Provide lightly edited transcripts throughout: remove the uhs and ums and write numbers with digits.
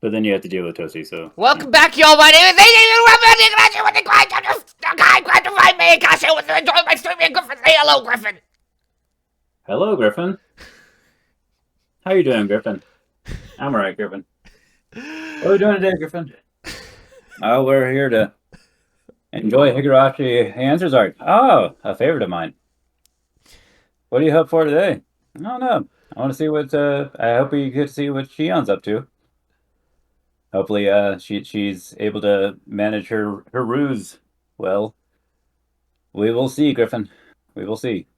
But then you have to deal with Toshi, so... Welcome back, y'all. My name is HIGURASHI with the glad to find MEAKASHI with the enjoy my stream and Griffin. Say hello, Griffin. Hello, Griffin. How you doing, Griffin? I'm alright, Griffin. What are we doing today, Griffin? Oh, we're here to enjoy Higurashi Answers Art. Oh, a favorite of mine. What do you hope for today? I don't know. I want to see what, I hope we get to see what Shion's up to. Hopefully, she's able to manage her ruse well. We will see, Griffin. We will see.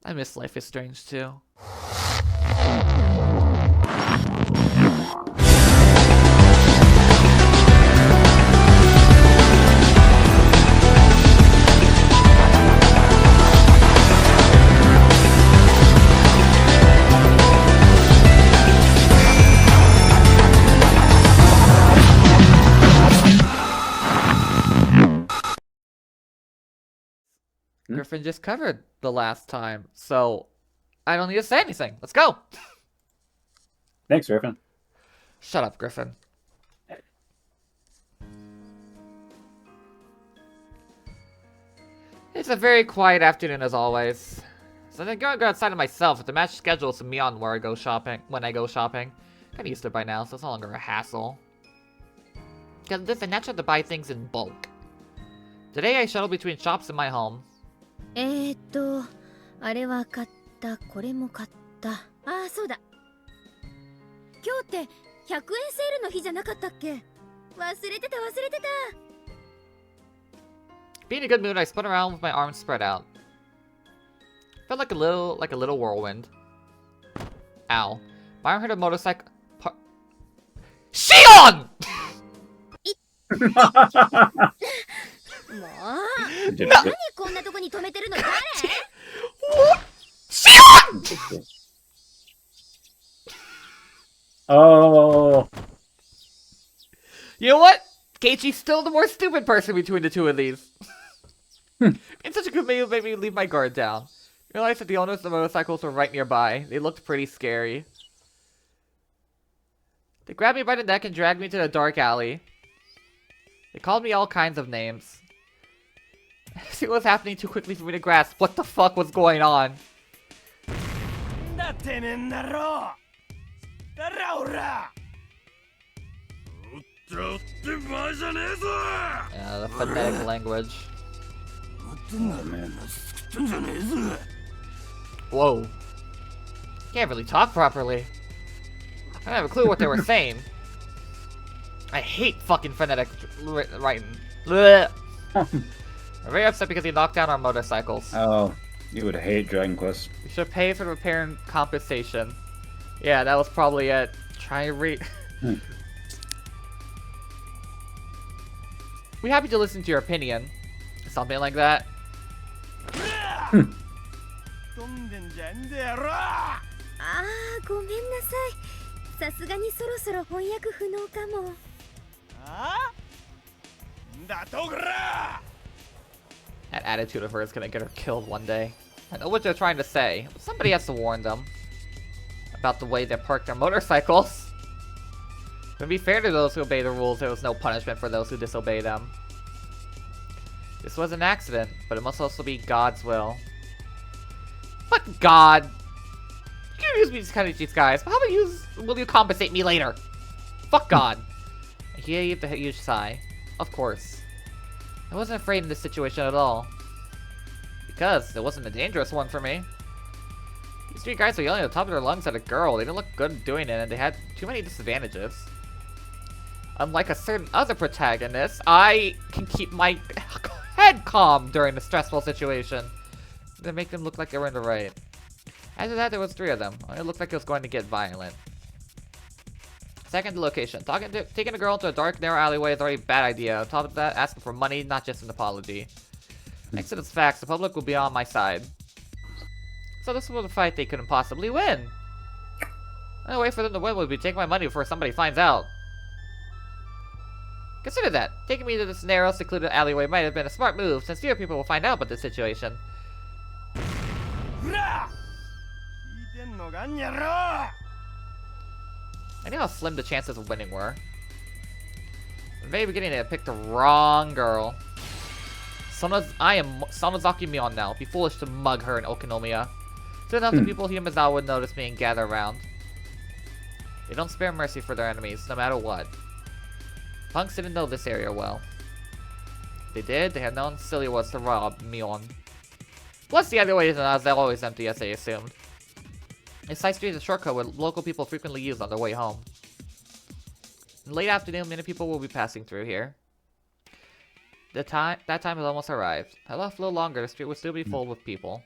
I miss Life is Strange too. Griffin just covered the last time, so I don't need to say anything. Let's go. Thanks, Griffin. Shut up, Griffin. It's a very quiet afternoon as always. So I'm gonna go outside of myself with the match schedule some Meon where I go shopping when I go shopping. Kinda used to it by now, so it's no longer a hassle. Because it's natural to buy things in bulk. Today I shuttle between shops in my home. あれは買った、これも買った。ああ、そうだ。今日って100円セールの日じゃなかったっけ？忘れてた。 Being in a good mood, I spun around with my arms spread out. Felt like a little whirlwind. Ow. My arm hit a motorcycle. Shion! もう、何こんなとこに止めてるの誰？ Shion! Oh. You know what? Keiichi's still the more stupid person between the two of these. It's such a good video, made me leave my guard down. I realized that the owners of the motorcycles were right nearby. They looked pretty scary. They grabbed me by the neck and dragged me to the dark alley. They called me all kinds of names. See what was happening too quickly for me to grasp what the fuck was going on. Yeah, the phonetic language. Oh, man. Whoa. Can't really talk properly. I don't have a clue what they were saying. I hate fucking phonetic writing. Blech. I'm very upset because he knocked down our motorcycles. Oh, you would hate Dragon Quest. We should pay for the repair and compensation. Yeah, that was probably it. Try and read. We happy to listen to your opinion. Something like that. ああ、ごめんなさい。さすがにそろそろ翻訳不能かも。あ？だとぐら！ That attitude of hers is gonna get her killed one day. I know what they're trying to say, but somebody has to warn them about the way they park their motorcycles. To be fair to those who obey the rules, there was no punishment for those who disobey them. This was an accident, but it must also be God's will. But God! You can use me to kind of these guys, but how about will you compensate me later? Fuck God! He gave a huge sigh. Of course. I wasn't afraid in this situation at all. Because it wasn't a dangerous one for me. These three guys were yelling at the top of their lungs at a girl. They didn't look good doing it, and they had too many disadvantages. Unlike a certain other protagonist, I can keep my head calm during a stressful situation. To make them look like they were in the right. After that, there was three of them. It looked like it was going to get violent. Second, the location. Taking a girl into a dark, narrow alleyway is already a bad idea. On top of that, asking for money, not just an apology. Next to those facts, the public will be on my side. So this was a fight they couldn't possibly win. The only way for them to win would be to take my money before somebody finds out. Consider that. Taking me to this narrow, secluded alleyway might have been a smart move, since fewer people will find out about this situation. I knew how slim the chances of winning were. In the very beginning, I picked the wrong girl. I am Sonozaki Mion now. Be foolish to mug her in Okinomiya. Soon enough, the people Himazawa would notice me and gather around. They don't spare mercy for their enemies, no matter what. Punks didn't know this area well. If they did, they had known silly was to rob Mion. Plus, the other way isn't as always empty as they assumed. This side street is a shortcut where local people frequently use on their way home. In late afternoon, many people will be passing through here. That time has almost arrived. If I left a little longer, the street would still be full with people.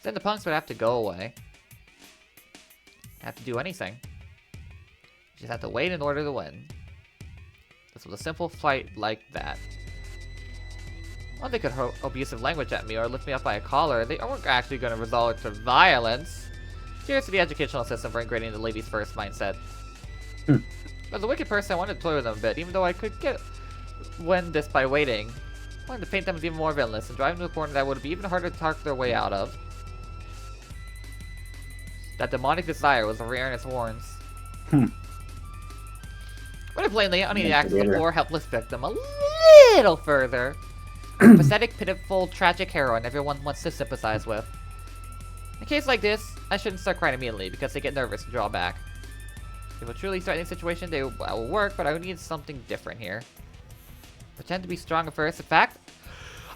Then the punks would have to go away. Have to do anything. Just have to wait in order to win. This was a simple fight like that. Well, they could throw abusive language at me or lift me up by a collar. They weren't actually going to resort to violence. Cheers to the educational system for ingraining the ladies first mindset. As a wicked person, I wanted to play with them a bit, even though I could win this by waiting. I wanted to paint them as even more villainous and drive them to a corner that would be even harder to talk their way out of. That demonic desire was rare in its horns. But plainly, I need to act as a poor, helpless victim a little further. A pathetic, pitiful, tragic heroine everyone wants to sympathize with. In a case like this, I shouldn't start crying immediately because they get nervous and draw back. If a truly threatening situation, they will work, but I would need something different here. Pretend to be strong at first. In fact,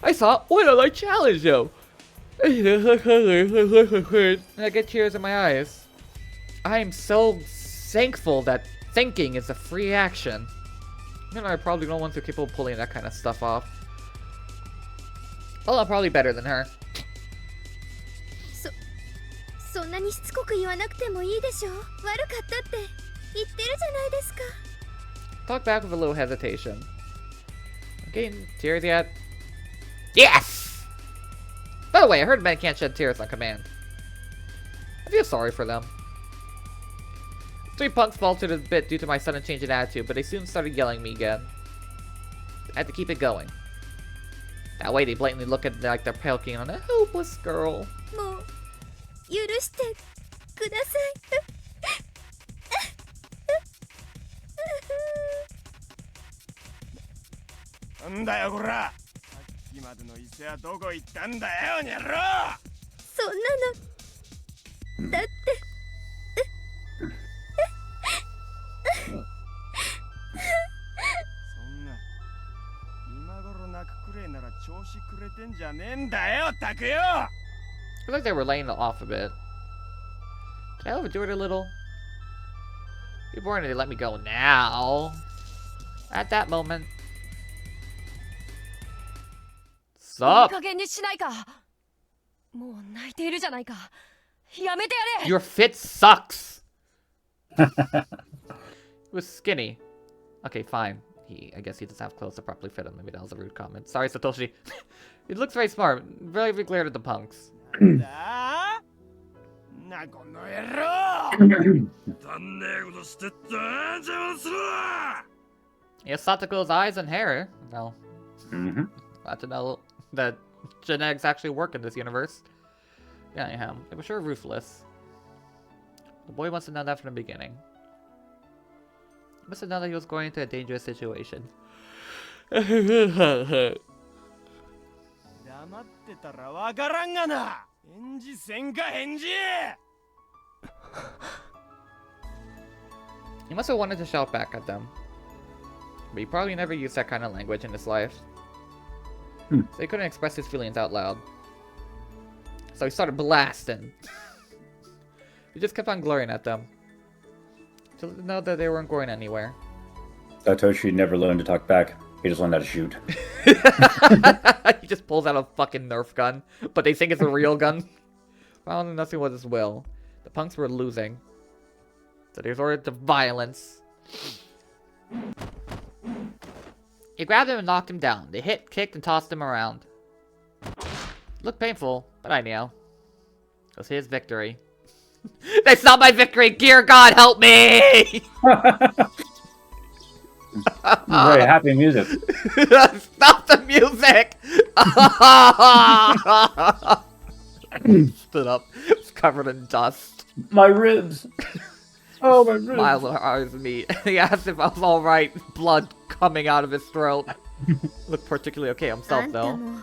I saw what I challenge you. And I get tears in my eyes. I am so thankful that thinking is a free action. You know, I probably don't want to keep pulling that kind of stuff off. Well, I'm probably better than her. そんなにしつこく言わなくてもいいでしょ。悪かったって言ってるじゃないですか。 Talk back with a little hesitation. I'm getting tears yet? Yes! By the way, I heard men can't shed tears on command. I feel sorry for them. Three punks faltered a bit due to my sudden change in attitude, but they soon started yelling at me again. I had to keep it going. That way they blatantly look at like they're poking on a helpless girl. もう許してください。なんだよこら。さっきまでの伊勢はどこ行ったんだよ、にゃろ。そんなのだって。そんな今頃泣くくれなら調子くれてんじゃねえんだよ、たくよ。 I feel like they were laying off a bit. Did I overdo it a little? People wanted to let me go now. At that moment. Sup? いい加減にしないか。もう泣いているじゃないか。やめてやれ。 Your fit sucks. He was skinny. Okay, fine. I guess he doesn't have clothes to properly fit him. Maybe that was a rude comment. Sorry, Satoshi. He looks very smart. Very glared at the punks. だなこの野郎。残念ことしてった邪魔するわ。 Yes, Satoko's eyes and hair. No. Glad to know that genetics actually work in this universe. Yeah, anyhow, they were sure ruthless. The boy must have known that from the beginning. He must have known that he was going into a dangerous situation. 黙ってたらわからんがな。返事せんか返事。 He must have wanted to shout back at them. But he probably never used that kind of language in his life. So he couldn't express his feelings out loud. So he started blasting. He just kept on glaring at them. To know that they weren't going anywhere. Satoshi never learned to talk back. He just learned how to shoot. He just pulls out a fucking Nerf gun, but they think it's a real gun. Well, nothing was his will. The punks were losing. So they resorted to violence. He grabbed him and knocked him down. They hit, kicked, and tossed him around. Looked painful, but I knew. It was his victory. That's not my victory! Dear God, help me! Very happy music. Stop the music! Stood up. It's covered in dust. My ribs. Oh my Smile goodness. with her eyes at me. He asked if I was alright, blood coming out of his throat. Looked particularly okay あ himself んた though. も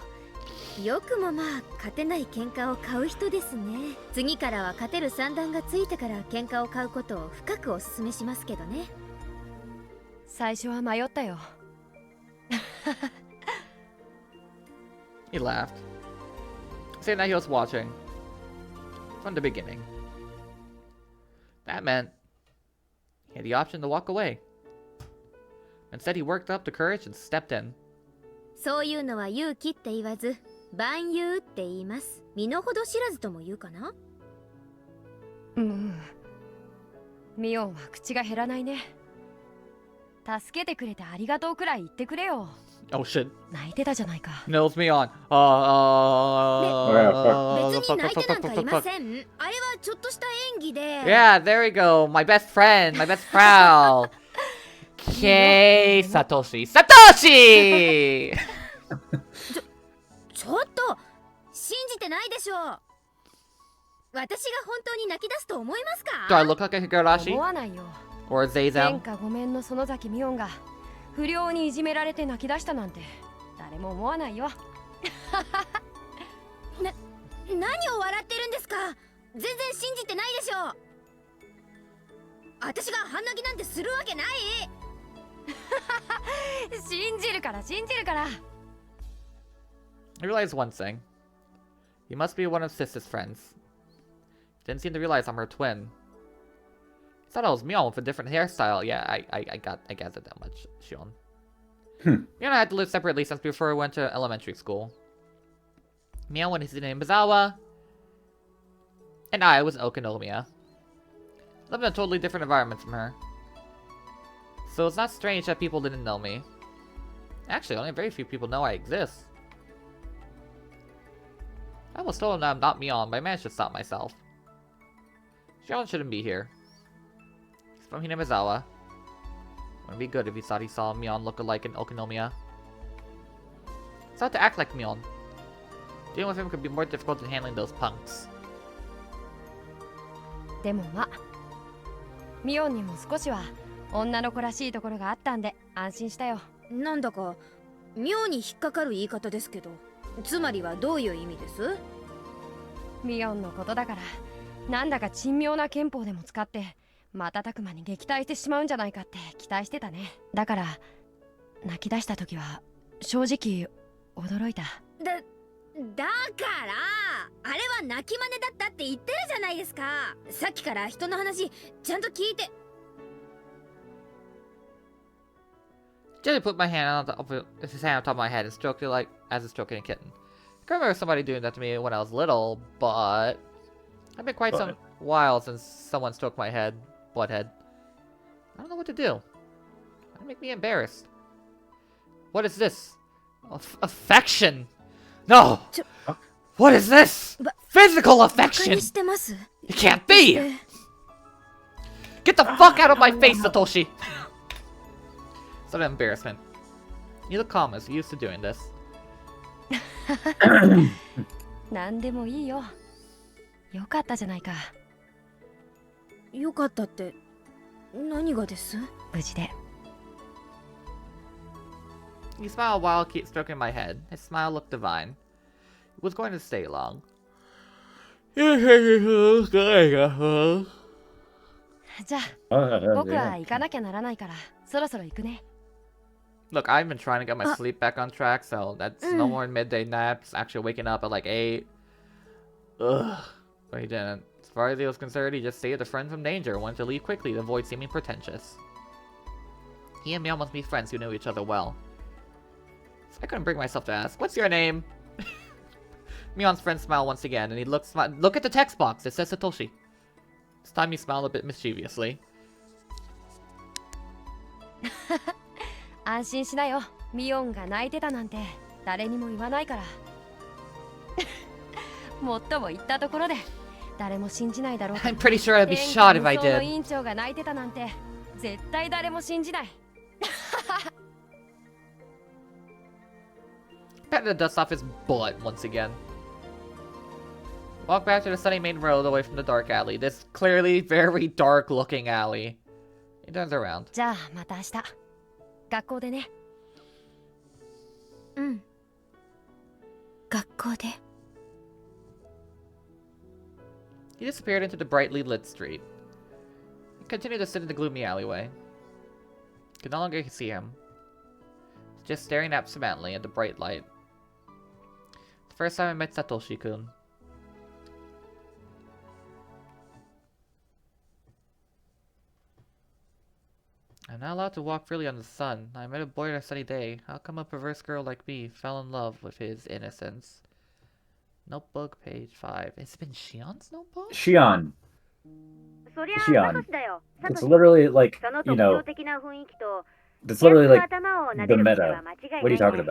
よくもまあ勝てない喧嘩を買う人ですね。次からは勝てる算段がついてから喧嘩を買うことを深くお勧めしますけどね。最初は迷ったよ。 He laughed, saying that he was watching from the beginning. That meant he had the option to walk away. Instead, he worked up the courage and stepped in. そういうのは勇気って言わず万有って言います。身の程知らずとも言うかな。うん。ミオンは口が減らないね。助けてくれてありがとうくらい言ってくれよ。 Oh shit. 泣いてたじゃないか。Knows me on. 別に泣いてなんかいません。あれはちょっとした演技で。Yeah, there we go. My best friend, my best pal. K Satoshi. Satoshi! ちょっと信じてないでしょう。私が本当に泣き出すと思いますか？ Do I look like a Higurashi? 思わないよ。 Or a 天 Zazen? 下御免の園崎ミオンが不良にいじめられて泣き出したなんて誰も思わないよ。何を笑ってるんですか？全然信じてないでしょう。私が半泣きなんてするわけない。信じるから信じるから。 I realized one thing. He must be one of Sis's friends. Didn't seem to realize I'm her twin. Thought I was Mion with a different hairstyle. Yeah, I gathered that much, Shion. Mion and I had to live separately since before we went to elementary school. Mion went his name Mizawa, and I was Okonomiya. Lived in a totally different environment from her. So it's not strange that people didn't know me. Actually, only very few people know I exist. I almost told him that I'm not Mion, but I managed to stop myself. Shion shouldn't be here. He's from Hinamizawa. Wouldn't be good if he thought he saw Mion look alike in Okonomiya. He's not to act like Mion. Dealing with him could be more difficult than handling those punks. でもまあミオンにも少しは女の子らしいところがあったんで安心したよ。なんだか妙に引っかかる言い方ですけど、つまりはどういう意味です？ミオンのことだからなんだか珍妙な憲法でも使って瞬く間に撃退してしまうんじゃないかって期待してたね。だから泣き出した時は正直驚いた。だからあれは泣き真似だったって言ってるじゃないですか。さっきから人の話ちゃんと聞いて。Jenny put my hand on top of his hand on top of my head and stroked it like as it's stroking a kitten. I can remember somebody doing that to me when I was little, but it's been quite some while since someone stroked my head, butthead. I don't know what to do. That'd make me embarrassed. What is this? Affection? No! What is this? Physical バカ affection! にしてます。 It can't be! Get the fuck out of my face, Satoshi! Sudden embarrassment. You look calm as you used to doing this. なんでもいいよ。よかったじゃないか。よかったって何がです？無事で。He smiled while keep stroking my head. His smile looked divine. It was going to stay long. じゃあ僕は行かなきゃならないからそろそろ行くね。Look, I've been trying to get my sleep back on track, so that's no more midday naps, actually waking up at like 8. Ugh. But he didn't. As far as he was concerned, he just saved a friend from danger and wanted to leave quickly to avoid seeming pretentious. He and Meow must be friends who knew each other well. So I couldn't bring myself to ask, what's your name? Meow's friend smiled once again, and he look at the text box, it says Satoshi. This time he smiled a bit mischievously. 安心しなよ。ミオンが泣いてたなんて誰にも言わないから。もっとも言ったところで誰も信じないだろう。 I'm pretty sure I'd be shot if I 天下無双の did. 委員長が泣いてたなんて絶対誰も信じない。Patted the dust off his butt once again. Walk back to the sunny main road away from the dark alley. This clearly very dark looking alley. He turns around. じゃあまた明日学校でね。うん。学校で。He disappeared into the brightly lit street. He continued to sit in the gloomy alleyway. Could no longer see him. Just staring absently at the bright light. The first time I met Satoshi-kun. I'm not allowed to walk freely on the sun. I met a boy on a sunny day. How come a perverse girl like me fell in love with his innocence? Notebook, page 5. It's been Shion's notebook? Shion. そりゃ Shion. メカシだよ。 It's literally like, その you 特 know, 徴的な雰囲気と it's literally の like 頭を撫 the でること meta. は間違いない What are you ね talking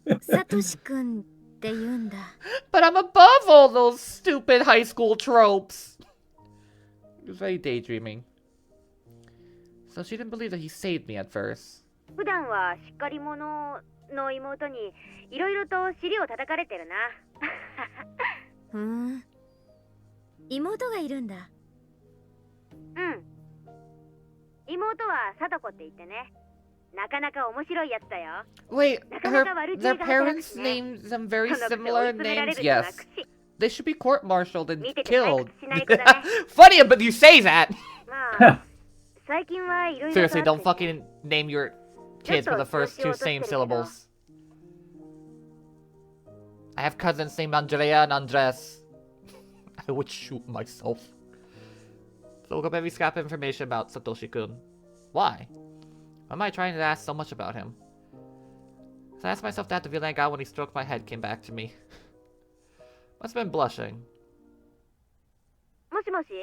about? サトシくんって言うんだ。 But I'm above all those stupid high school tropes. He was very daydreaming. So she didn't believe that he saved me at first. 普段はしっかり者の妹にいろいろと尻を叩かれてるな。ふん。妹がいるんだ。うん。妹はサトコって言ってね。なかなか面白いやつだよ。 Wait, their parents named them very similar names? Yes. They should be court-martialed and killed. Funny, but you say that! まあ、最近はいろいろとあって Seriously, don't fucking name your kids with the first two same syllables. I have cousins named Andrea and Andres. I would shoot myself. So look up every scrap of information about Satoshi-kun. Why? Why am I trying to ask so much about him? So I asked myself that the feeling I got when he stroked my head came back to me. Must have been blushing. もしもしシ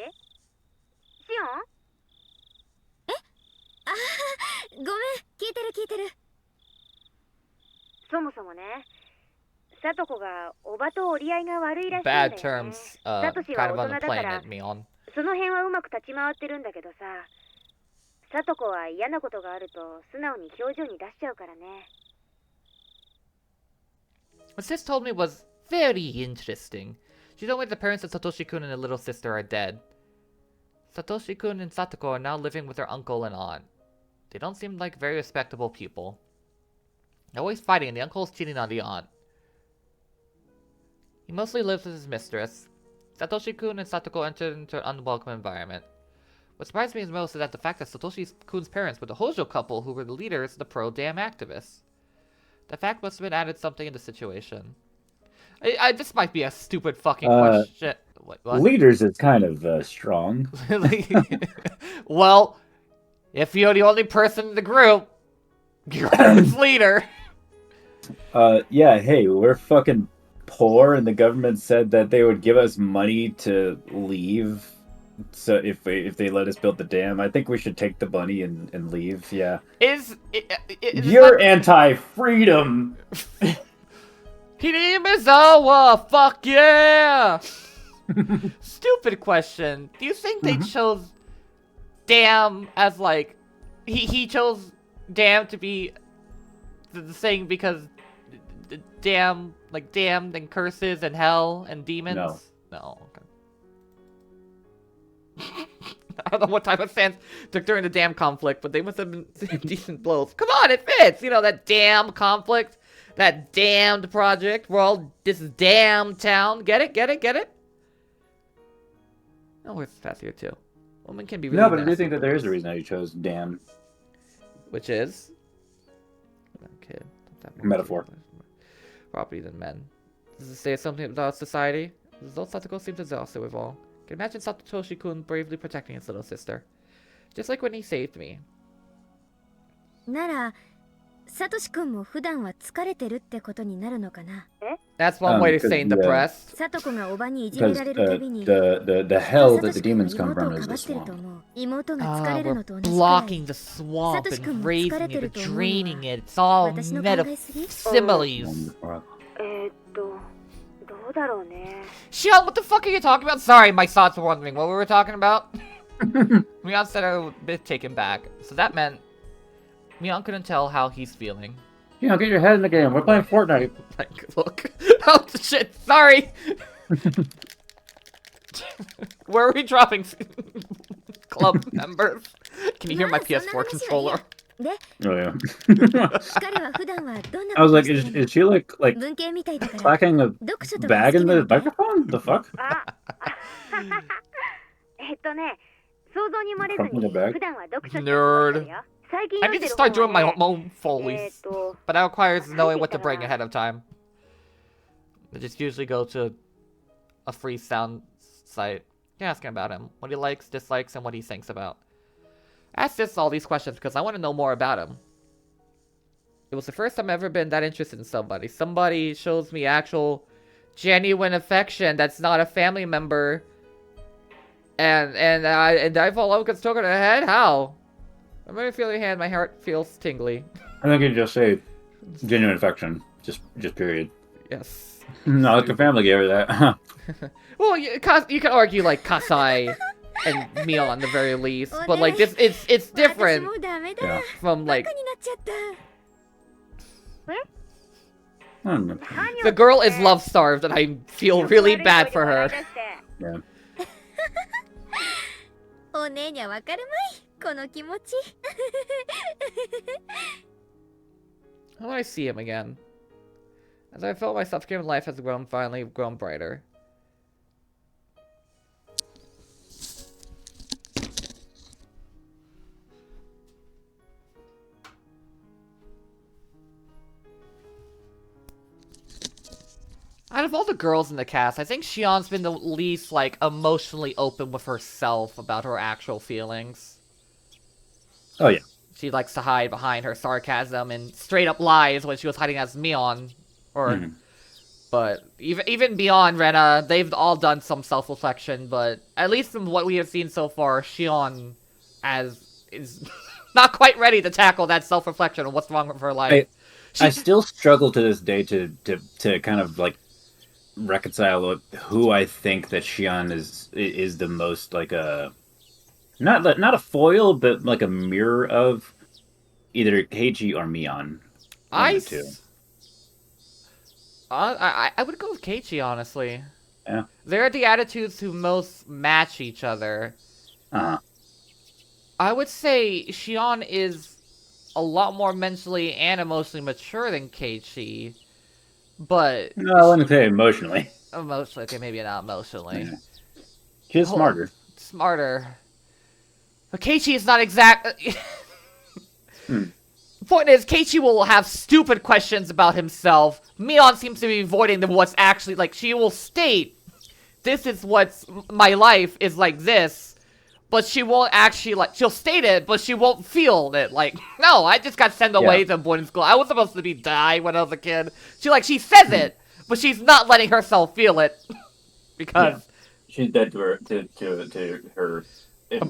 オンああ、ごめん、聞いてる聞いてる。そもそもね、サトコがおばと折り合いが悪いらしいんだよ Bad ね。 terms, サトシ kind は of 大 on 人 the だか plane ら at me on. その辺はうまく立ち回ってるんだけどさ、サトコは嫌なことがあると素直に表情に出しちゃうからね。 What Sis told me was very interesting. She told me the parents of Satoshi-kun and the little sister are dead. Satoshi-kun and Satoko are now living with their uncle and aunt. They don't seem like very respectable people. They're always fighting and the uncle's cheating on the aunt. He mostly lives with his mistress. Satoshi-kun and Satoko entered into an unwelcome environment. What surprised me most is that the fact that Satoshi-kun's parents were the Hojo couple who were the leaders of the pro-dam activists. The fact must have been added something in the situation. This might be a stupid fucking question. What? Leaders is kind of strong. Well, if you're the only person in the group, you're its leader. Yeah, hey, we're fucking poor and the government said that they would give us money to leave. So if they let us build the dam, I think we should take the money and leave, yeah. You're anti-freedom! Hinamizawa! Fuck yeah! Stupid question. Do you think they chose dam as like... He chose dam to be the thing because dam, like damned and curses and hell and demons? No. No, okay. I don't know what type of stance took during the dam conflict, but they must have been decent blows. Come on, it fits! You know, that dam conflict, that damned project, we're all this damn town. Get it? Get it? Get it? Oh, it's fast here too. Woman can be really No, but I do nasty, think that there is a reason how you chose dam. which is? Okay. Metaphor. Property than men. Does it say something about society? Those Satoko seems exhausted with all. Can imagine Satoshi-kun bravely protecting his little sister. Just like when he saved me. なら、サトシ君も普段は疲れてるってことになるのかな。That's one way to say depressed. サトコがおばにいじめ Because られるたびに、 the hell that the demons come from is the 妹をかばってる swamp. と思う。妹が疲れ We're るのと同じくらい。 blocking the swamp Satoshi-kun and も raising 疲れて it る and と思うわ。 draining it. It's all 私の考えすぎ？ similes. どうだろうね。 Shion, what the fuck are you talking about? Sorry, my thoughts were wondering what we were talking about. Mion said I was a bit taken back. So that meant Mion couldn't tell how he's feeling. You know, get your head in the game. We're playing Fortnite. Like, look. Oh shit! Sorry. Where are we dropping club members? Can you hear my PS4 controller? Oh yeah. 彼は普段はどんな I was ことを like, してるの is she like 文系みたいだから clacking a 読書とか bag 好 in きな the わけ microphone? The fuck? あ想像に生まれず Crumpling に a bag? 普段は読書して Nerd. るよ最近 I 読ん need で to る start 本 doing my はね own follies, but that requires knowing what to bring ahead of time. I just usually go to a free sound site. You're asking about him, what he likes, dislikes, and what he thinks about. I asked this all these questions because I want to know more about him. It was the first time I've ever been that interested in somebody. Somebody shows me actual, genuine affection that's not a family member. And I fall over and stroke on the head? How? I'm gonna feel your hand, my heart feels tingly. I think you just say genuine affection. Just period. Yes. No, like the family gave her that. Well, you can argue like Kasai and Mio on the very least, but like this, it's 私 different もダメだ yeah. from バ like カになっちゃった I don't know. the girl is love starved, and I feel really bad for her. Yeah. お姉にはわかるまいこの気持ち How do I see him again? As I felt myself, given life has finally grown brighter. Out of all the girls in the cast, I think Shion's been the least, like, emotionally open with herself about her actual feelings. Oh yeah. She likes to hide behind her sarcasm and straight-up lies when she was hiding as Mion. Or, but even beyond Rena, they've all done some self-reflection, but at least from what we have seen so far, Shion is not quite ready to tackle that self-reflection of what's wrong with her life. I still struggle to this day to kind of like reconcile who I think that Shion is the most like a not a foil, but like a mirror of either Keiichi or Mion. I would go with Keiichi, honestly. Yeah. They're the attitudes who most match each other. I would say Shion is a lot more mentally and emotionally mature than Keiichi, but... No, I wouldn't say emotionally. Emotionally, okay, maybe not emotionally. Yeah. She's smarter. Smarter. But Keiichi is not exact... The point is, Keiichi will have stupid questions about himself. Mion seems to be avoiding what's actually, like, she will state, this is what's, my life is like this, but she won't actually, like, she'll state it, but she won't feel it, like, no, I just got sent away to boarding school, I was supposed to die when I was a kid. She says it, but she's not letting herself feel it, because... Yeah. She's dead to her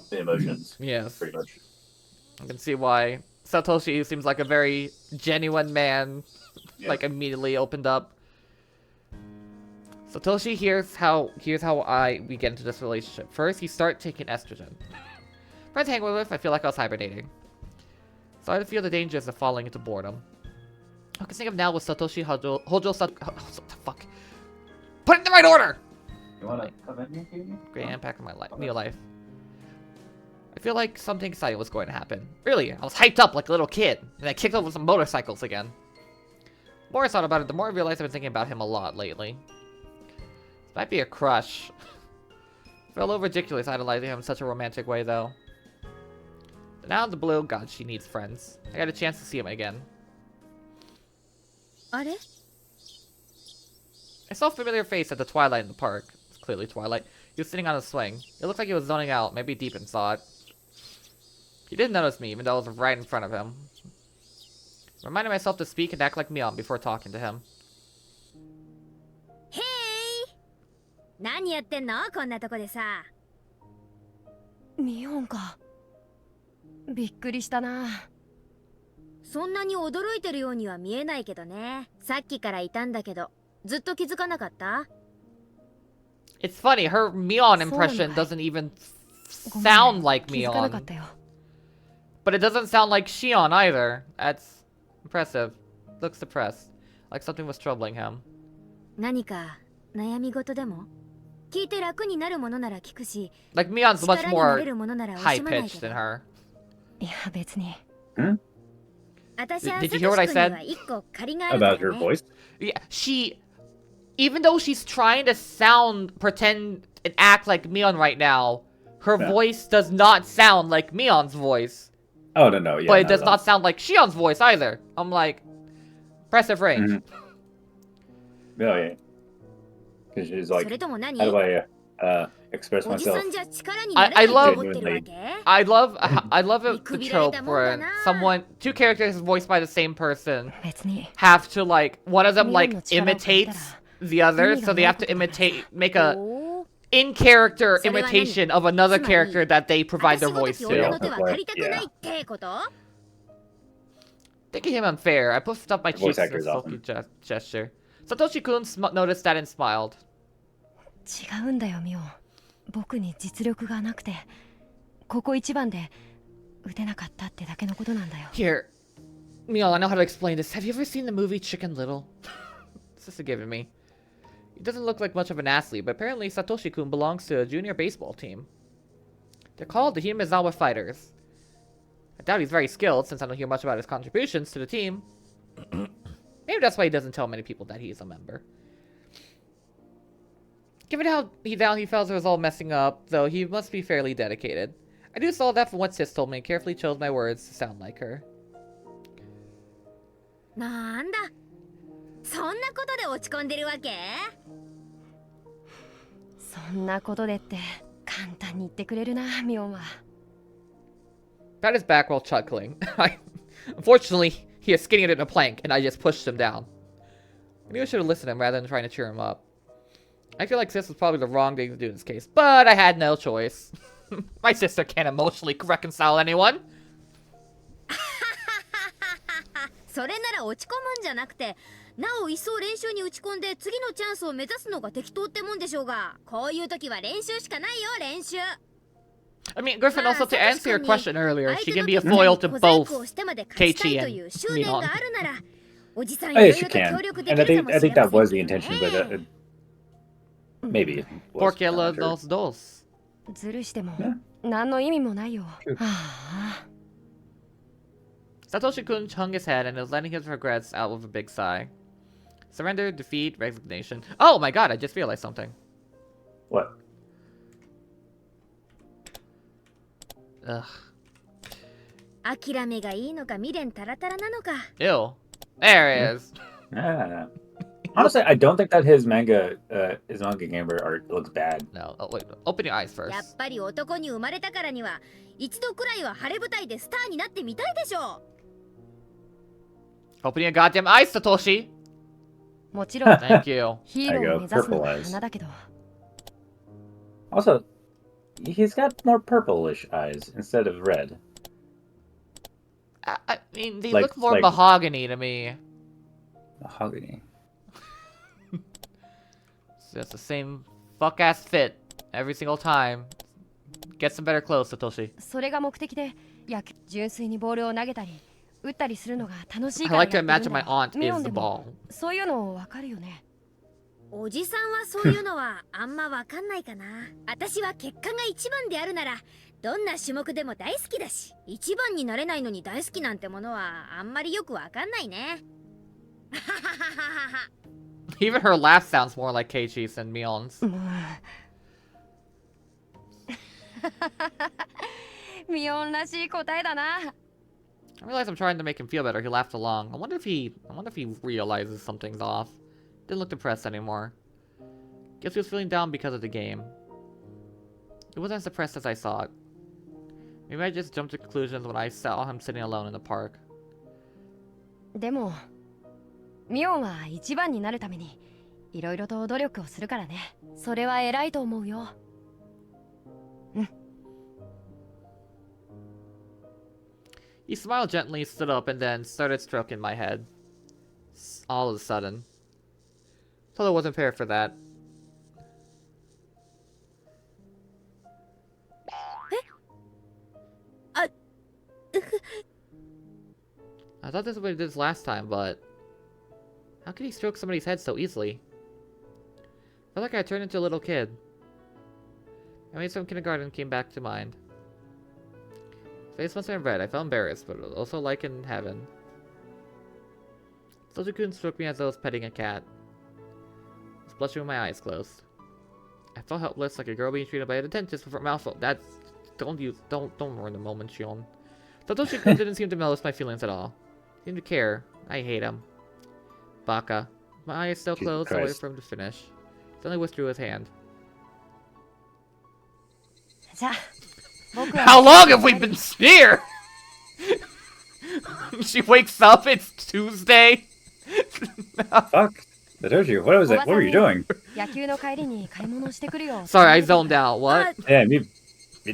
emotions. Yes. Pretty much. I can see why. Satoshi seems like a very genuine man, like immediately opened up. Satoshi, here's how we get into this relationship. First, you start taking estrogen. Friends hang with, I feel like I was hibernating. Started to feel the dangers of falling into boredom. I can think of now with Satoshi Hojo fuck. Put it in the right order! You wanna come in here? Great impact on my life, Mio life. I feel like something exciting was going to happen. Really, I was hyped up like a little kid, and I kicked over some motorcycles again. The more I thought about it, the more I realized I've been thinking about him a lot lately. This might be a crush. Felt a little ridiculous idolizing him in such a romantic way, though. But now in the blue, God, she needs friends. I got a chance to see him again. I saw a familiar face at the twilight in the park. It's clearly twilight. He was sitting on a swing. It looked like he was zoning out, maybe deep in thought. He didn't notice me, even though I was right in front of him. Reminded myself to speak and act like Mion before talking to him. Hey! 何やってんのこんなとこでさ。ミオンか。びっくりしたな。そんなに驚いてるようには見えないけどね。さっきからいたんだけど、ずっと気づかなかった？ It's funny, her Mion impression doesn't even sound like Mion. But it doesn't sound like Shion either. That's impressive. Looks depressed. Like something was troubling him. 何か悩み事でも聞いて楽になるものなら聞くし、 Like Mion's much 力にな more れるものなら惜しまない high-pitched け than ど。 her. いや別に。 私は Did you hear what I サトシ君 said? には一個借りがあるか About ら her ね。 voice? Yeah, even though she's trying to pretend and act like Mion right now, her Yeah. voice does not sound like Mion's voice. Oh, no, yeah. But it not does at all. not sound like Shion's voice either. I'm like, impressive range. Mhm. Oh, yeah. Because she's そ like, れとも何？ how do I express おじさ myself? んじゃ力になれないと思ってるわけ？ I love the trope where two characters voiced by the same person 別に。 have to like, one of them like Mion's力を借りたら imitates the other, so they have to make a おー in-character それは何？ imitation of another つまり character that they provide 私 their ごと voice き女の to. 手は借りたくないってこと？ Thinking him unfair, I pushed up my The voice cheeks in a actor is sulky awesome. gesture. Satoshi-kun noticed that and smiled. 違うんだよミオ。僕に実力がなくて、ここ一番で打てなかったってだけのことなんだよ。 Here, Mion, I know how to explain this. Have you ever seen the movie Chicken Little? It's just a given me. He doesn't look like much of an athlete, but apparently Satoshi-kun belongs to a junior baseball team. They're called the Himezawa Fighters. I doubt he's very skilled, since I don't hear much about his contributions to the team. Maybe that's why he doesn't tell many people that he's a member. Given how down he felt it was all messing up, though, he must be fairly dedicated. I do saw that from what Sis told me and carefully chose my words to sound like her. なんだ、そんなことで落ち込んでるわけ？そんなことでって簡単に言ってくれるなミオンは。 Pat his back while chuckling. Unfortunately, he is skinning it in a plank, and I just pushed him down. I knew I should have listened to him rather than trying to cheer him up. I feel like Sis was probably the wrong thing to do in this case, but I had no choice. My sister can't emotionally reconcile anyone. それなら落ち込むんじゃなくて、なお一層練習に打ち込んで次のチャンスを目指すのが適当ってもんでしょうが、こういう時は練習しかないよ、練習。 I mean, Griffin, also to answer your question earlier, she can be a foil to both Keiichi and Mion. Oh, yes, she can. And I think that was the intention, but maybe it was. Porque I'm not los sure. dos dos. ずるしてもね何の意味もないよ。うんはあ。 Satoshi-kun hung his head and was letting his regrets out with a big sigh. Surrender, defeat, resignation. Oh my god, I just realized something. What? Ugh. 諦めがいいのか未練タラタラなのか。 Ew. There it is. Ah. Honestly, I don't think that his manga gamer art looks bad. No. Oh, wait. Open your eyes や first. っぱり男に生まれたからには一度くらいは晴れ舞台でスターになってみたいでしょう。 Open your goddamn eyes, Satoshi! もちろん Thank you. ヒーローを目指すのが花だけど。 Also, he's got more purplish eyes instead of red. I mean, they Like- look more like- mahogany to me. Mahogany. It's just the same fuck-ass fit every single time. Get some better clothes, Satoshi. それが目的で純粋にボールを投げたり打ったりするのが楽しい I から like や to ってる imagine ん my だよ。 aunt ミオ is ン the でも ball. そういうのわかるよね。おじさんはそういうのはあんまわかんないかな。私は結果が一番であるならどんな種目でも大好きだし、一番になれないのに大好きなんてものはあんまりよくわかんないね。 Even her laugh sounds more like Keiichi's than Mion's. もうミオンらしい答えだな。 I realize I'm trying to make him feel better. He laughed along. I wonder if he realizes something's off. Didn't look depressed anymore. Guess he was feeling down because of the game. He wasn't as depressed as I thought. Maybe I just jumped to conclusions when I saw him sitting alone in the park. でもミオンは一番になるためにいろいろと努力をするからね。それは偉いと思うよ。 He smiled gently, stood up, and then started stroking my head. All of a sudden. Thought I wasn't prepared for that. I thought this is what he did last time, but... How could he stroke somebody's head so easily? felt like I turned into a little kid. Memories from kindergarten came back to mind. His face must have been red. I felt embarrassed, but also like in heaven. Satoshi-kun stroked me as I was petting a cat. I was blushing with my eyes closed. I felt helpless, like a girl being treated by a dentist with her mouth full. That's... Don't ruin the moment, Shion. Satoshi-kun didn't seem to notice my feelings at all. He seemed to care. I hate him. Baka. My eyes still closed, so I waited for him to finish. Suddenly withdrew his hand. How long have we been here? She wakes up, it's Tuesday. Fuck. Satoshi, what was it? What were you doing? Sorry, I zoned out. What?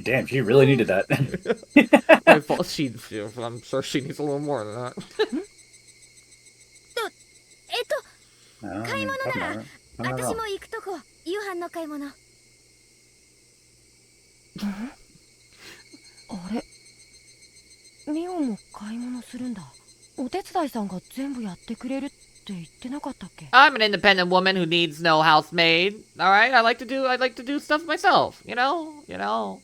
Damn, she really needed that. I'm sure she needs a little more than that. 買い物なら私も行くとこ。夕飯の買い物。あれ、ミオも買い物するんだ。お手伝いさんが全部やってくれるって言ってなかったっけ？ I'm an independent woman who needs no housemaid. All right, I like to do stuff myself. You know.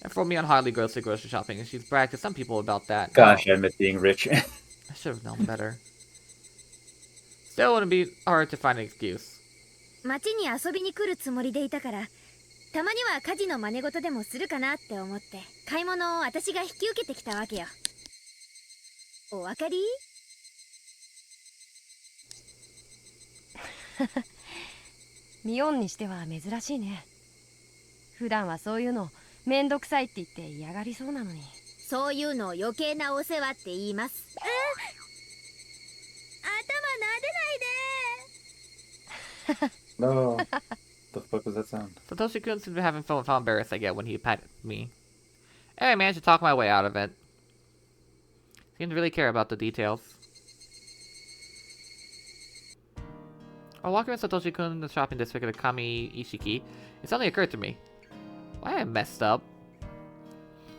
And for me on hardly grocery shopping, and she's bragged to some people about that. Gosh, I admit being rich. I should have known better. Still wouldn't be hard to find an excuse. 町に遊びに来るつもりでいたから、たまには家事の真似事でもするかなって思って、買い物を私が引き受けてきたわけよ。お分かり？ミオンにしては珍しいね。普段はそういうのめんどくさいって言って嫌がりそうなのに。そういうのを余計なお世話って言います。No. The fuck was that sound? Satoshi-kun seemed to be having fun with how embarrassed I get when he patted me. And I managed to talk my way out of it. Seemed to really care about the details. While walking with Satoshi-kun in the shopping district of Kami Ishiki, it suddenly occurred to me. Why I messed up?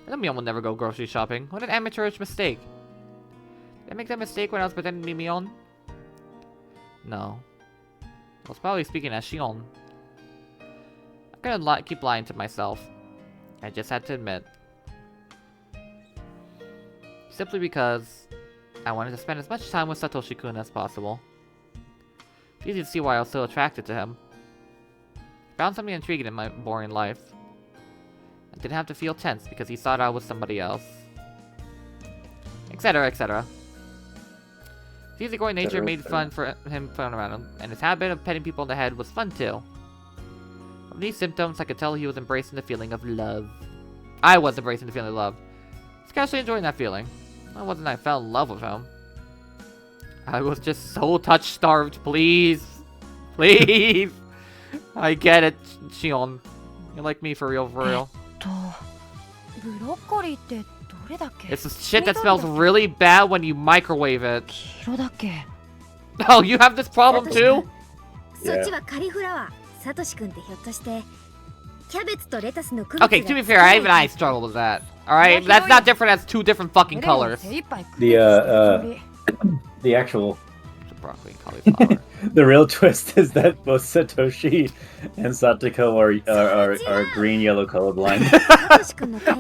I know Mion will never go grocery shopping. What an amateurish mistake. Did I make that mistake when I was pretending to be Mion? No. I was probably speaking as Shion. I couldn't keep lying to myself. I just had to admit. Simply because I wanted to spend as much time with Satoshi-kun as possible. It's easy to see why I was so attracted to him. I found something intriguing in my boring life. I didn't have to feel tense because he thought I was somebody else. Etc, etc. His easygoing nature made fun around him, and his habit of petting people on the head was fun too. From these symptoms, I could tell he was embracing the feeling of love. I was embracing the feeling of love. I was casually enjoying that feeling. It wasn't I fell in love with him. I was just so touch-starved, please. Please. I get it, Shion. You like me for real, for real. It's the shit that smells really bad when you microwave it. Oh, you have this problem too? Yeah. Okay, to be fair, even I struggle with that. Alright, that's not different as two different fucking colors. The actual... Broccoli and cauliflower. The real twist is that both Satoshi and Satoko are green yellow colorblind.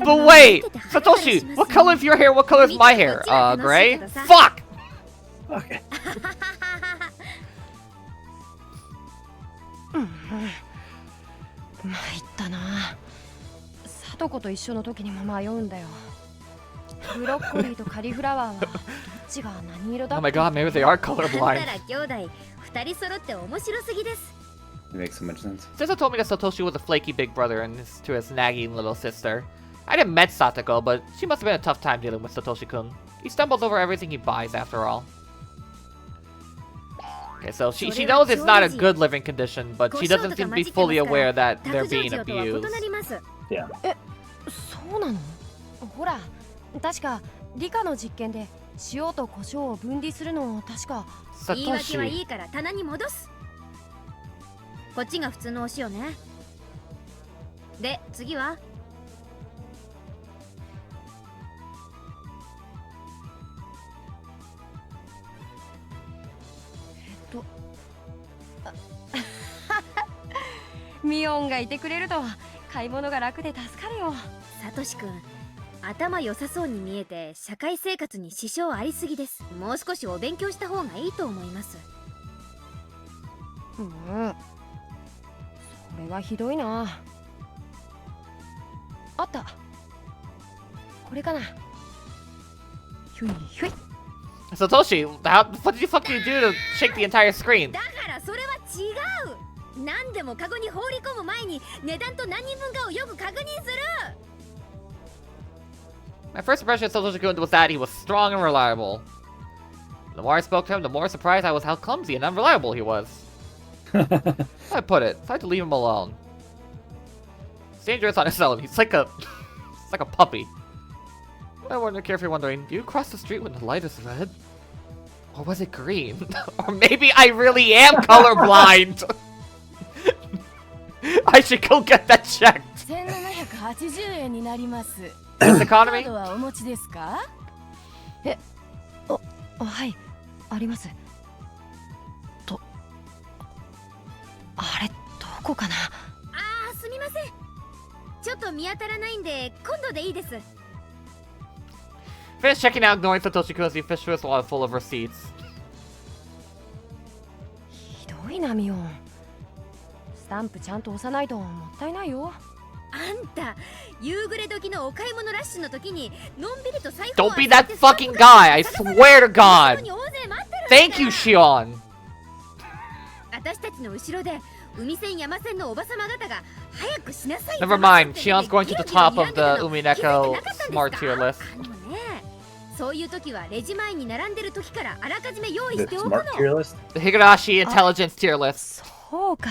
But wait! Satoshi! What color is your hair? What color is my hair? Gray? Fuck! Okay. 参ったな。サトコと一緒の時にも迷うんだよ。ブロッコリーとカリフラワーはどっちが何色だっ Oh my god, maybe they are colorblind. It makes so much sense. Sisa told me that Satoshi was a flaky big brother to his nagging little sister. I didn't met Satoko, but she must have been a tough time dealing with Satoshi-kun. He stumbles over everything he buys after all. Okay, so she knows it's not a good living condition, but she doesn't seem to be fully aware that they're being abused. Yeah. そうなの？ほら、確か理科の実験で塩と胡椒を分離するのを確か。言い訳はいいから棚に戻す。こっちが普通のお塩ね。で、次は？ミオンがいてくれると買い物が楽で助かるよ。サトシ君、頭良さそうに見えて社会生活に支障ありすぎです。もう少しお勉強した方がいいと思います。それはひどいな。あった。これかな。ひょいひょい。 Satoshi, what the fuck did you do to shake the entire screen? だからそれは違う。何でもカゴに放り込む前に値段と何人分かをよく確認する。 My first impression of Satoshi-kun was that he was strong and reliable. The more I spoke to him, the more surprised I was how clumsy and unreliable he was. I put it, so I had to leave him alone. He's dangerous on his own. He's like a puppy. I wonder, carefully wondering, do you cross the street when the light is red? Or was it green? Or maybe I really am colorblind! I should go get that checked! 1780円になります。 This カー economy? ドはお持ちですか？はい、あります。あれ、どこかな。すみません。ちょっと見当たらないんで今度でいいです。 Finished checking out, ignoring Satoshi-kun as he fished through his wallet full of receipts. ひどいなミオン。スタンプちゃんと押さないともったいないよ。あんた、夕暮れ時のお買い物ラッシュの時にのんびりと財布を Don't be that fucking guy! I swear to God! Thank you, Shion! 私たちの後ろで海線山線のおばさま方が早くしなさい。 Never mind, Shion's going to the top of the Umineko smart tier list. そういう時はレジ前に並んでる時からあらかじめ用意しておく Smart の。 tier list? The Higurashi intelligence tier list. そうか。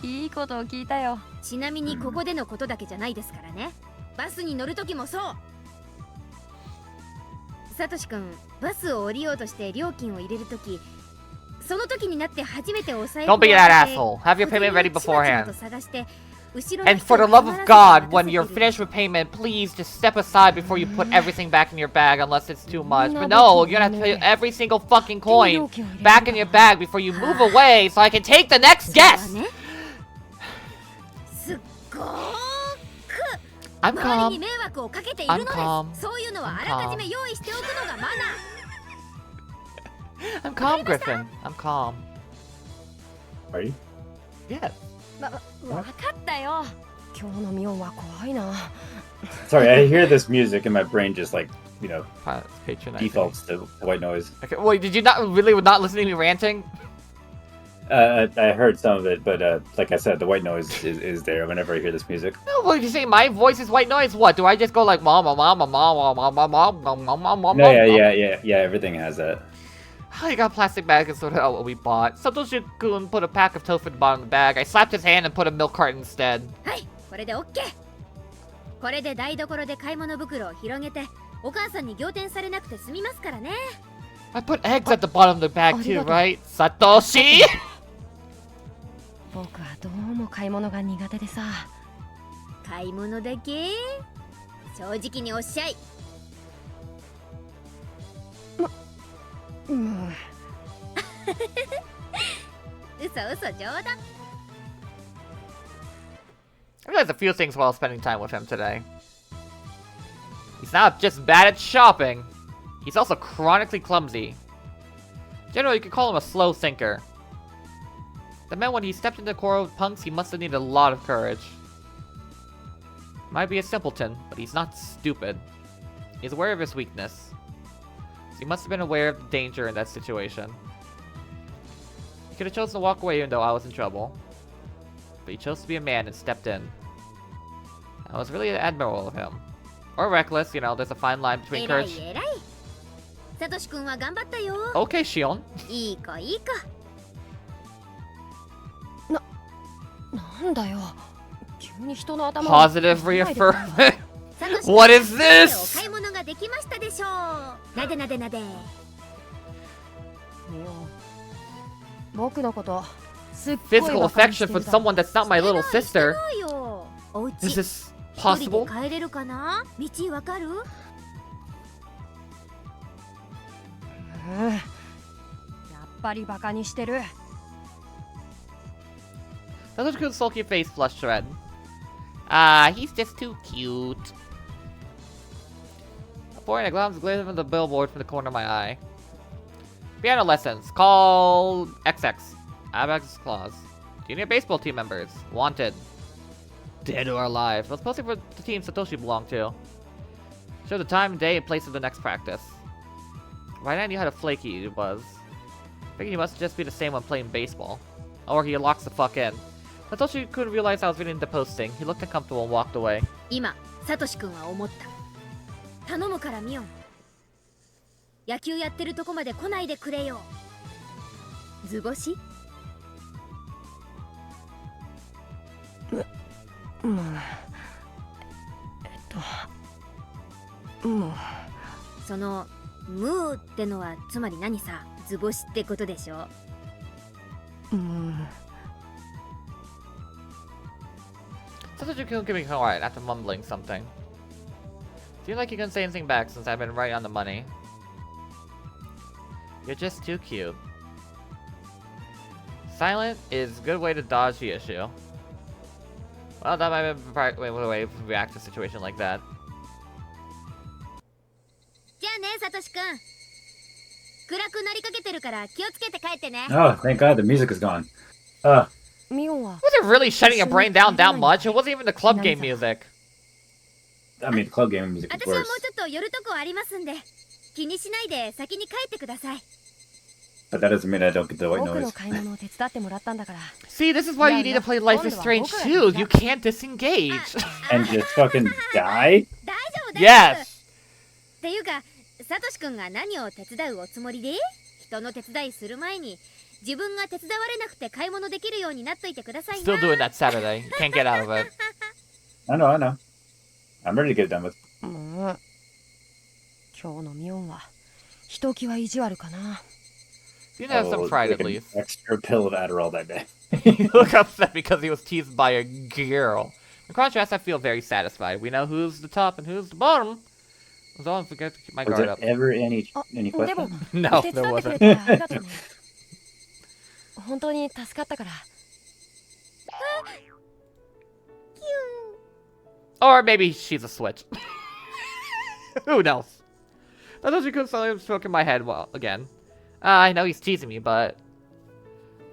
いいことを聞いたよ。ちなみにここでのことだけじゃないですからね。バスに乗る時もそう。サトシ君、バスを降りようとして料金を入れる時、その時になって初めてお財布 Don't be that asshole. Have your payment ready と探 beforehand. して後ろの And 人 for に the love of 必ず渡 God, せ when て you're いる。 finished with payment, please just step aside before you put everything back in your bag unless it's too much. But no, you're gonna have to put every single fucking coin back in your bag before you move away so I can take the next そうだ guest! ね。すっごーく I'm 周りに calm. 迷惑をかけているので I'm calm. す。そういうのはあらかじめ用意しておくのがマナー。 I'm calm, Griffin. I'm calm. Are you? Yeah. わかったよ。今日のミオンは怖いな。 Sorry, I hear this music and my brain just like, you know, Patronizing. defaults to white noise. Okay, wait, did you not really not listen to me ranting? I heard some of it, but like I said, the white noise is there whenever I hear this music. No, well, you say my voice is white noise. What? Do I just go like mama, mama, mama, mama, mama, mama, mama? No, yeah, everything has that. I got a plastic bag and sorted out what we bought. Satoshi-kun put a pack of tofu at the bottom of the bag. I slapped his hand and put a milk carton instead. はい、これで OK。これで台所で買い物袋を広げてお母さんに仰天されなくて済みますからね。 I put eggs at the bottom of the bag too, right? Satoshi! 僕はどうも買い物が苦手でさ。買い物だけ正直におっしゃい。嘘冗談。 I realized a few things while spending time with him today. He's not just bad at shopping, he's also chronically clumsy. Generally, you could call him a slow thinker. That meant when he stepped into the quarrel with punks, he must have needed a lot of courage. Might be a simpleton, but he's not stupid. He's aware of his weakness. So he must have been aware of the danger in that situation. He could have chosen to walk away even though I was in trouble. But he chose to be a man and stepped in. That was really admirable of him. Or reckless, you know, there's a fine line between 偉い courage. 偉い。サトシ君は頑張ったよ。 Okay, Shion. いい子いい子。なんだよ。急に人の頭を Positive reaffirmation. サトシ君 What is お this? 買い物ができましたでしょう。なでなでなで。ミオン、僕のことすっごい Physical バカにして affection る for だろ。 someone that's not my little して sister. ないよ。お家 Is this 一人 possible? で帰れるかな。道わかる？やっぱりバカにしてる。Satoshi-kun's sulky face flushed red. Ah, he's just too cute. Pouring a glance glazing from the billboard from the corner of my eye. Piano lessons. Call XX. Abacus Clause. Junior baseball team members. Wanted. Dead or alive. Was posting for the team Satoshi belonged to. Show the time, day, and place of the next practice. Right, I knew how flaky he was. I think he must just be the same when playing baseball. Or he locks the fuck in. Satoshi couldn't realize I was reading the posting. He looked uncomfortable and walked away. 今サトシ君は思った。頼むからミオン。野球やってるとこまで来ないでくれよ。図星？そのムーってのはつまり何さ、図星ってことでしょ。Satoshi couldn't give me quiet after mumbling something. Seemed like he couldn't say anything back since I've been right on the money. You're just too cute. Silent is a good way to dodge the issue. Well, that might have been a way to react to a situation like that. じゃあね、サトシ君。暗くなりかけてるから気をつけて帰ってね。Oh, thank God the music is gone. Was it really shutting your brain down that much? It wasn't even the club game music. I mean, the club game music is 私はもう worse. ちょっと寄るとこありますんで、気にしないで先に帰ってください。But that doesn't mean I don't get the white 僕 noise. の買い物を手伝ってもらったんだから。 See, this is why you need to play Life is Strange too. You can't disengage. And just fucking die? 大丈夫です。 Yes. っていうか、サトシ君が何を手伝うおつもりで？人の手伝いする前に自分が手伝われなくて買い物できるようになっといてくださいな。 Still doing that Saturday. You can't get out of it. I know, I know. I'm ready to get it done with. 今日のミオンはひときわ意地悪かな。 You have some pride like at an least. extra pill of Adderall that day. You look upset because he was teased by a girl. In contrast, I feel very satisfied. We know who's the top and who's the bottom. So I don't forget to keep my Was guard there up. ever any で question? も No, 手 there 伝ってく wasn't. れてありがとうね。本当に助かったから。 Or maybe she's a switch. Who knows? Satoshi could suddenly stroking my head well again. I know he's teasing me, but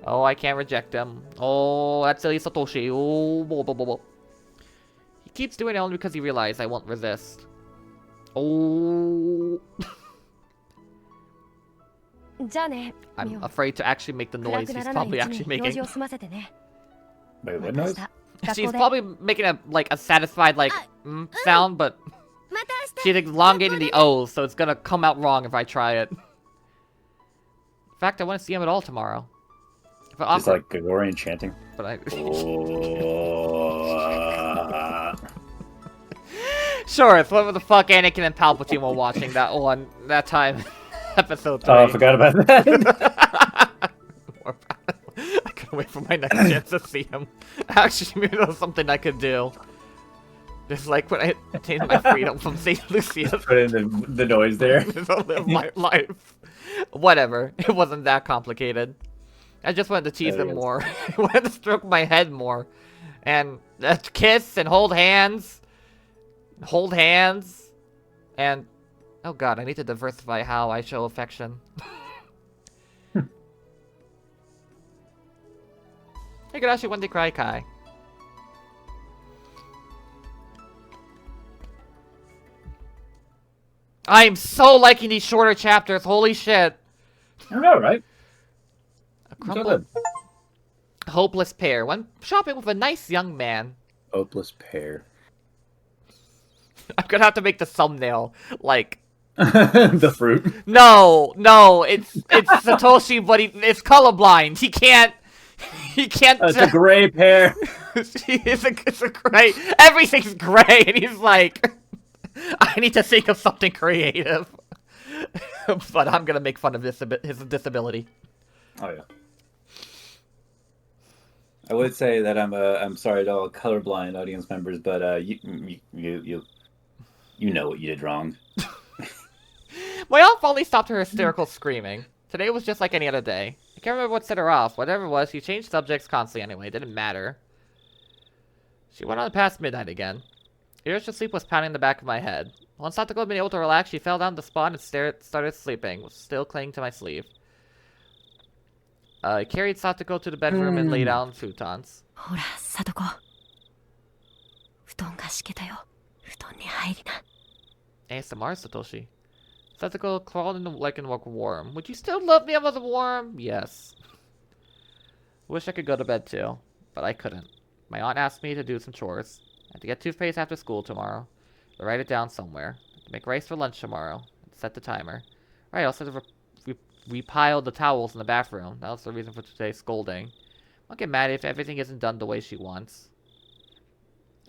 oh, I can't reject him. Oh, that's silly Satoshi. Oh, blah, blah, blah, blah. He keeps doing it only because he realized I won't resist. Oh, じゃあね、ミオ I'm ン。 afraid to actually make the 暗 noise くな he's らないう probably ち actually に用 making. 事を済ませてね。 Wait, ま what た明 noise? 日学 She's 校で。 probably making a like a satisfied like sound, but また明日。 she's elongating the O's, so it's gonna come out wrong if I try it. In fact, I want to see him at all tomorrow. If I Just offer, like Gregorian chanting. but I Oh, sure, it's whatever the fuck Anakin and Palpatine were watching that time, episode 3. oh, I forgot about that. I couldn't wait for my next chance to see him. Actually, maybe that was something I could do. Just like when I attained my freedom from St. Lucia. Put in the noise there. To live my life. Whatever. It wasn't that complicated. I just wanted to tease him more. I wanted to stroke my head more. And kiss and hold hands. Hold hands. And oh god, I need to diversify how I show affection. Higurashi when they cry kai. I'm so liking these shorter chapters, holy shit. I know, right? A crumpled, hopeless pair. When shopping with a nice young man. Hopeless pair. I'm gonna have to make the thumbnail like The fruit. no, it's Satoshi, but it's colorblind. He can't. It's a gray pear. It's a gray. Everything's gray, and he's like, I need to think of something creative. But I'm gonna make fun of his disability. Oh yeah. I would say that I'm sorry to all colorblind audience members, but you know what you did wrong. My aunt finally stopped her hysterical screaming. Today was just like any other day. I Can't remember what set her off. Whatever it was, she changed subjects constantly anyway. It didn't matter. She went on past midnight again. Irrational sleep was pounding the back of my head. Once Satoko had been able to relax, she fell down the spot and started sleeping, still clinging to my sleeve. I carried Satoko to the bedroom and lay down futons. ほら、サトコ。布団が敷けたよ。布団に入りな。ASMR, Satoshi. Satoko crawled in like a worm. Would you still love me if I was a worm? Yes. Wish I could go to bed too, but I couldn't. My aunt asked me to do some chores. I have to get toothpaste after school tomorrow. To write it down somewhere. To make rice for lunch tomorrow. Set the timer. Right, I also have to repile the towels in the bathroom. That was the reason for today's scolding. I'll get mad if everything isn't done the way she wants.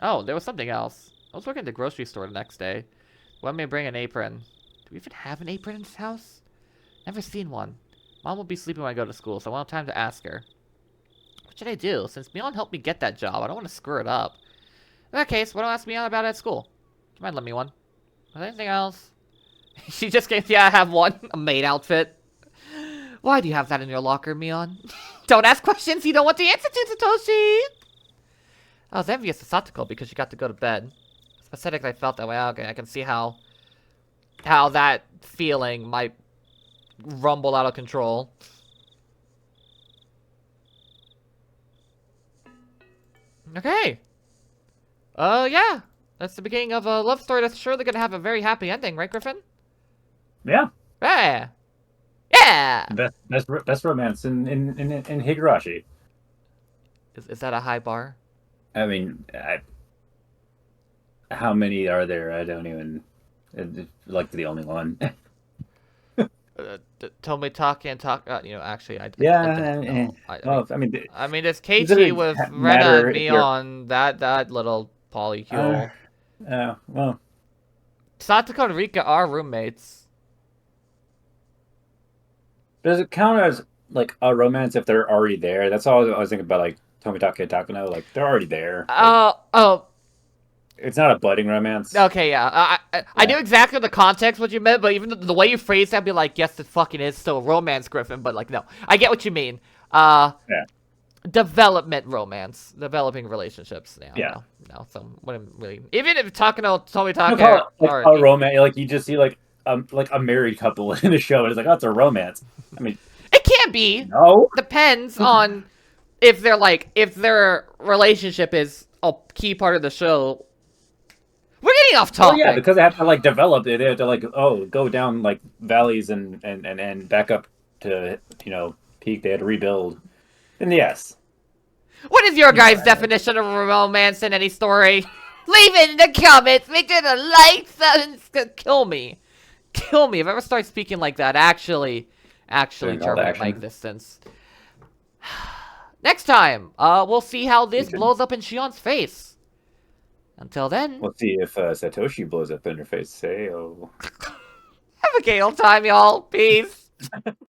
Oh, there was something else. I was working at the grocery store the next day. One may bring an apron. Do we even have an apron in this house? Never seen one. Mom will be sleeping when I go to school, so I won't have time to ask her. What should I do? Since Mion helped me get that job, I don't want to screw it up. In that case, what do I ask Mion about at school? You might lend me one. Was there anything else? She just gave, yeah, I have one. A maid outfit. Why do you have that in your locker, Mion? Don't ask questions you don't want the answer to, Satoshi! I was envious of Satoko because she got to go to bed. It's pathetic that I felt that way. Okay, I can see how that feeling might rumble out of control. Okay. Yeah. That's the beginning of a love story that's surely gonna have a very happy ending, right, Griffin? Yeah. Yeah. Yeah! Best romance in Higurashi. Is that a high bar? I mean, how many are there? I don't even like the only one. Tomitake and actually, I mean, there's Keiichi with Rena and Mion, that little polycule. Well, Satoko and Rika are roommates. does it count as like a romance if they're already there? That's all I was thinking about, like Tomitake and Takano. Like they're already there. It's not a budding romance. Okay, yeah. I knew exactly the context what you meant, but even the way you phrased it, I'd be like, yes, it fucking is still a romance, Griffin. But like, no, I get what you mean. Yeah. Development romance, developing relationships. Yeah. No. So what I'm really, even if Tomitake a romance, like you just see like a married couple in the show, and it's like, oh, it's a romance. I mean, it can be. No. Depends on if their relationship is a key part of the show. We're getting off topic. Well, yeah, because they have to like develop it. They have to like go down like valleys and back up to peak. They had to rebuild. And yes. What is your guys' definition of romance in any story? Leave it in the comments. Make sure to like, kill me. Kill me if I ever start speaking like that. Actually terminate my existence. Next time, we'll see how this blows up in Shion's face. Until then, we'll see if Satoshi blows up in her face. Say, oh. Have a gale time, y'all. Peace.